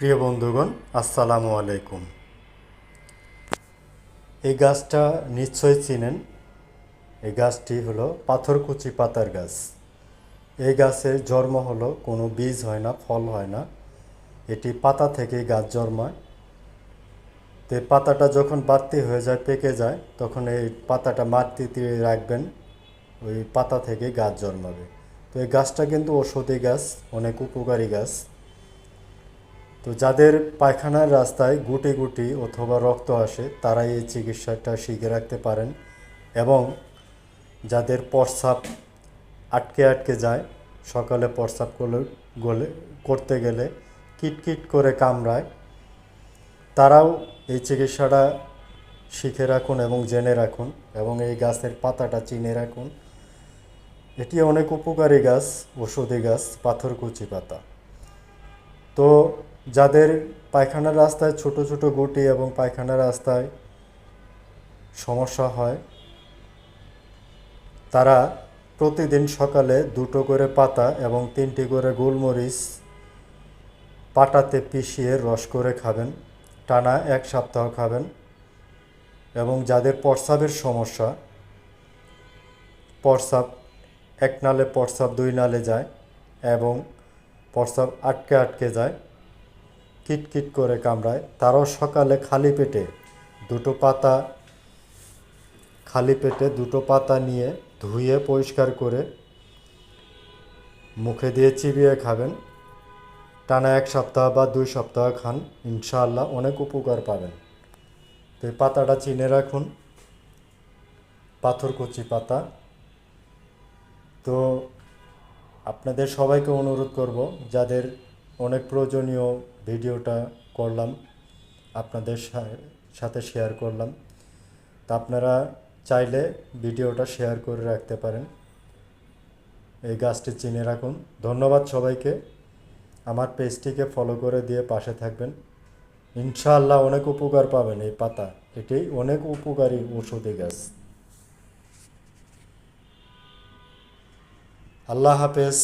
প্রিয় বন্ধুগণ, আসসালামু আলাইকুম। এই গাছটা নিশ্চয়ই চিনেন। এই গাছটি হলো পাথরকুচি পাতার গাছ। এই গাছের জন্ম হলো কোনো বীজ হয় না, ফল হয় না, এটি পাতা থেকেই গাছ জন্মায়। তো এই পাতাটা যখন বাড়তি হয়ে যায়, পেকে যায়, তখন এই পাতাটা মাটিতে রাখবেন, ওই পাতা থেকে গাছ জন্মাবে। তো এই গাছটা কিন্তু ঔষধি গাছ, অনেক উপকারী গাছ। তো যাদের পায়খানার রাস্তায় গুটি গুটি অথবা রক্ত আসে, তারা এই চিকিৎসাটা শিখে রাখতে পারেন। এবং যাদের প্রস্রাব আটকে আটকে যায়, সকালে প্রস্রাব করতে গেলে কিটকিট করে কামড়ায়, তারাও এই চিকিৎসাটা শিখে রাখুন এবং জেনে রাখুন, এবং এই গাছের পাতাটা চিনে রাখুন। এটি অনেক উপকারী গাছ, ওষুধি গাছ, পাথরকুচি পাতা। তো যাদের পায়খানার রাস্তায় ছোট ছোট গুটি এবং পায়খানার রাস্তায় সমস্যা হয়, তারা প্রতিদিন সকালে 2টো করে পাতা এবং 3টি করে গোলমরিচ পাটাতে পিষিয়ে রস করে খাবেন। টানা 1 সপ্তাহ খাবেন। এবং যাদের প্রস্রাবের সমস্যা, প্রস্রাব 1 নালে প্রস্রাব 2 নালে যায় এবং প্রস্রাব আটকে আটকে যায়, কিটকিট করে কামড়ায়, তারাও সকালে খালি পেটে দুটো পাতা নিয়ে ধুয়ে পরিষ্কার করে মুখে দিয়ে চিবিয়ে খাবেন। টানা 1 সপ্তাহ বা 2 সপ্তাহ খান, ইনশাআল্লাহ অনেক উপকার পাবেন। তো এই পাতাটা চিনে রাখুন, পাথরকুচি পাতা। তো আপনাদের সবাইকে অনুরোধ করব, যাদের অনেক প্রয়োজনীয় ভিডিওটা করলাম, আপনাদের সাথে শেয়ার করলাম, তা আপনারা চাইলে ভিডিওটা শেয়ার করে রাখতে পারেন। এই গাছটি চিনে রাখুন। ধন্যবাদ সবাইকে। আমার পেজটিকে ফলো করে দিয়ে পাশে থাকবেন। ইনশাআল্লাহ অনেক উপকার পাবেন। এই পাতা, এটি অনেক উপকারী ঔষধি গাছ। আল্লাহ হাফেজ।